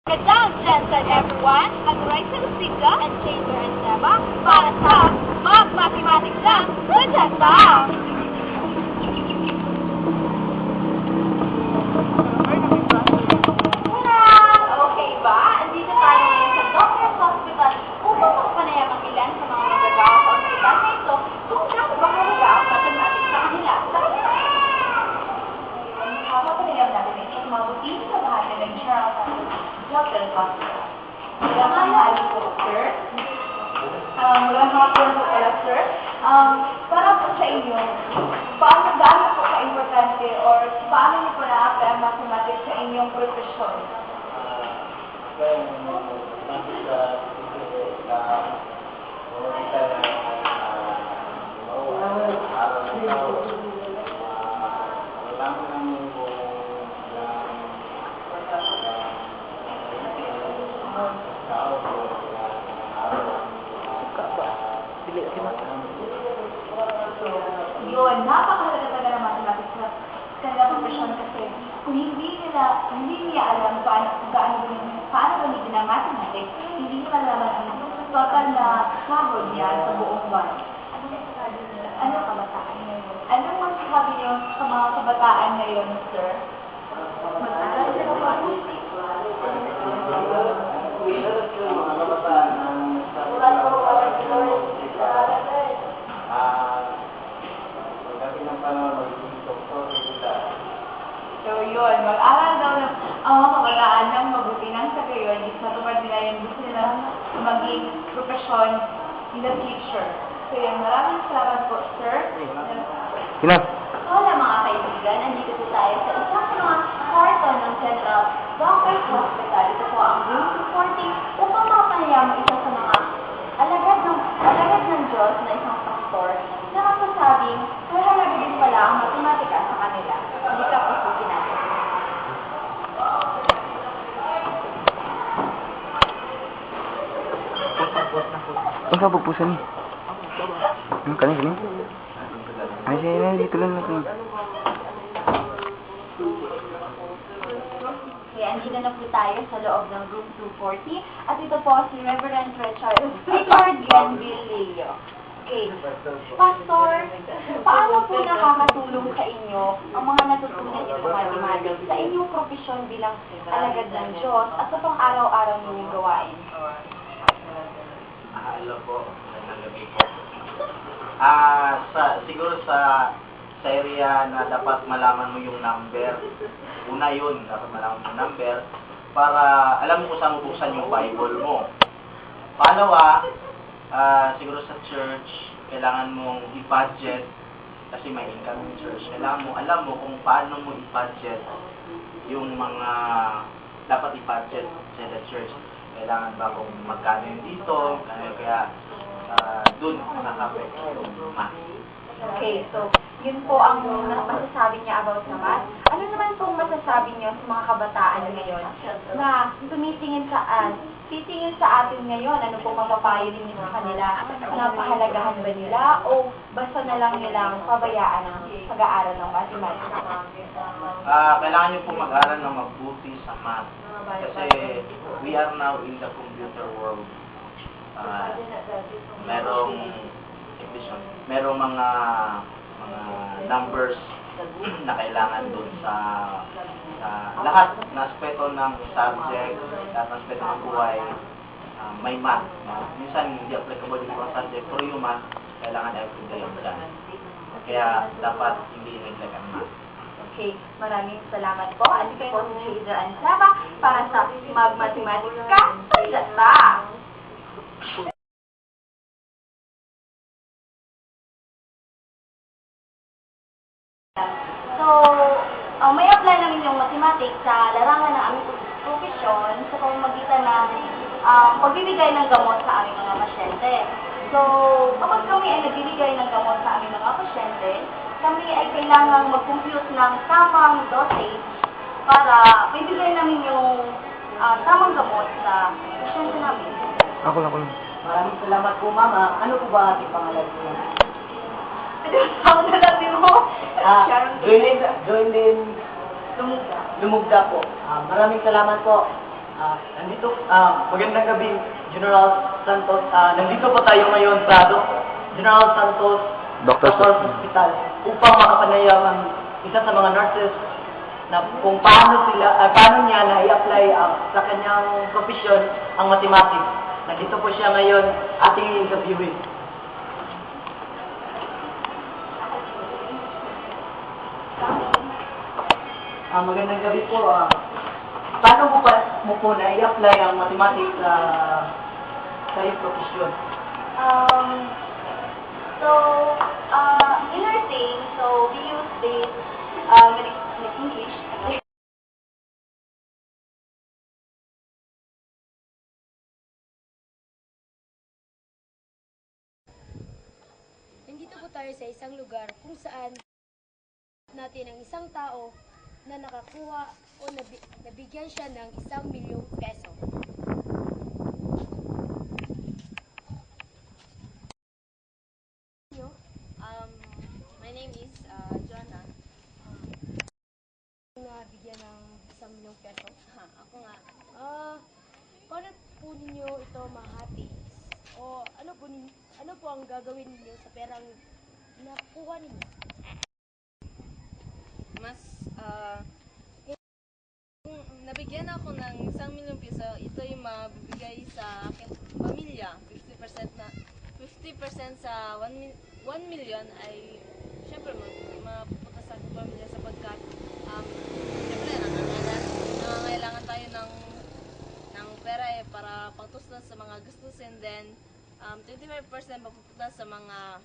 Good down, Jensen, everyone. At Raisa Lucinda and Chamber and Seba para sa Mag-Mathematics lang with Jessa. Okay ba? Andito tayo ngayon sa Doctor's Hospital upang magpanayam ang ilan sa mga magagawa sa hospital na ito kung gaano ba halaga ang mathematics sa kanila. Makapanayam natin ito ang mabuti sa bahagi ng Charles Doctor's Hospital. Magandang hali po, sir. Magandang hapon po pala, sir. Para po sa inyo, gaano po ka-importante or paano niyo po na-apply ang mathematics sa inyong profesyon? Yun, napakahalaga talaga ng mathematics sa kanilang profesyon kasi kung hindi niya alam paano gamitin ang mathematics, hindi niya malaman ang total na sahod niya sa buong buwan. Ano kabataan ngayon? Anong masasabi niyo sa mga kabataan ngayon, sir? Mag-aral sila ba? So yun, mag-aral daw ng mga kabataan ng mabuti ng sa gayon is matupad nila yung gusto nila maging profesyon in the future. So yun, maraming salamat po, sir. Sino? Hola mga kaibigan, nandito po tayo sa isang mga kwarto ng Central Doctor's Hospital. Ito po ang room 240 upang mapanayam isa sa mga alagad ng Diyos na isang pastor na magsasabing mahalaga din pala ang matematika sa kanila. Hindi ka pasukin natin. Ang kapupusan ni? Ang kanin? Ay, siya dito lang natin. Okay, andito na po tayo sa loob ng room 240 at ito po si Reverend Richard Granville. Okay, Pastor, paano po nakakatulong sa inyo ang mga natutunan niyo sa mathematics sa inyong profesyon bilang alagad ng Diyos at sa pang-araw-araw ninyong gawain? Hello po, magandang gabi po. Siguro sa area na dapat malaman mo yung number. Una yun, dapat malaman mo yung number para alam mo kung saan mo buksan yung Bible mo. Pangalawa, siguro sa church, kailangan mong i-budget kasi may income yung church. Kailangan mo, alam mo kung paano mo i-budget yung mga dapat i-budget sa the church. Kailangan ba kung magkano yun dito, kaya dun nakaka-affect yung math. Okay, so yun po ang masasabi niya about sa math. Ano naman pong masasabi niyo sa mga kabataan ngayon na titingin sa atin ngayon? Ano pong mapapayo ninyo sa kanila? Napahalagahan ba nila o basta na lang nilang pabayaan ang pag-aaral ng mathematics? Kailangan nyo po mag-aral ng mabuti sa math. Kasi we are now in the computer world. Merong mga numbers na kailangan doon sa lahat na aspeto ng subject, lahat ng aspeto ng buhay, may math. Minsan hindi applicable yung mga subject, pero yung math, kailangan everyday yung dyan. Kaya dapat hindi neglect ang math. Okay, maraming salamat po. Andito po si Shader Ansaba para sa Mag-Mathematics ka sa Jessa. So, may apply namin yung mathematics sa larangan ng aming profesyon sa pamamagitan ng pagbibigay ng gamot sa aming mga pasyente. So, kapag kami ay nagbibigay ng gamot sa aming mga pasyente, kami ay kailangang mag-compute ng tamang dosage para maibigay namin yung tamang gamot sa pasyente namin. Ako lang. Maraming salamat po, Mama. Ano po ba ating pangalan niya? Ako na natin mo. Joylyn Lumugda po. Maraming salamat po. Magandang gabi, General Santos. Nandito po tayo ngayon sa General Santos Doctor's Hospital upang makapanayam ang isa sa mga nurses na kung paano niya na i-apply sa kanyang profesyon ang mathematics. Nandito po siya ngayon ating interviewin. Magandang gabi po. Paano mo po na i-apply ang mathematics sa iyong profesyon? In nursing, we use this English. Nandito po tayo sa isang lugar kung saan natin ang isang tao na nakakuha o nabigyan siya ng 1,000,000 peso. My name is Joanna. Nabigyan ng 1,000,000 peso. Ako nga. Paano po ninyo ito mahati? O ano po ang gagawin ninyo sa perang nakuha ninyo? Kung nabigyan ako ng 1,000,000 piso, ito yung mabibigay sa aking pamilya. 50% sa 1 million ay syempre mapupunta sa aking pamilya sapagkat syempre nangangailangan tayo ng pera para pangtustos sa mga gastusin. Then 25% mapupunta sa mga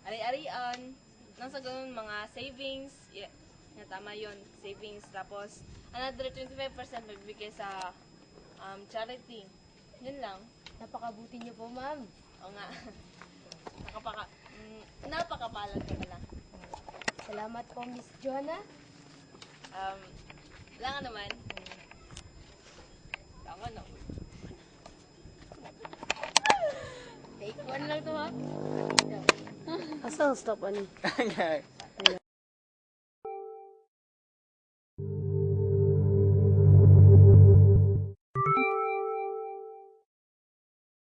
ari-arian, nasa ganun mga savings. Yeah, tama yun, savings. Tapos another 25% mabibigay sa charity. Yun lang. Napakabuti niyo po, ma'am. O nga. Napakapalad ka pala. Salamat po, Miss Joanna. Wala nga naman. Tama na. Take one lang to, ha? Asal stop ani?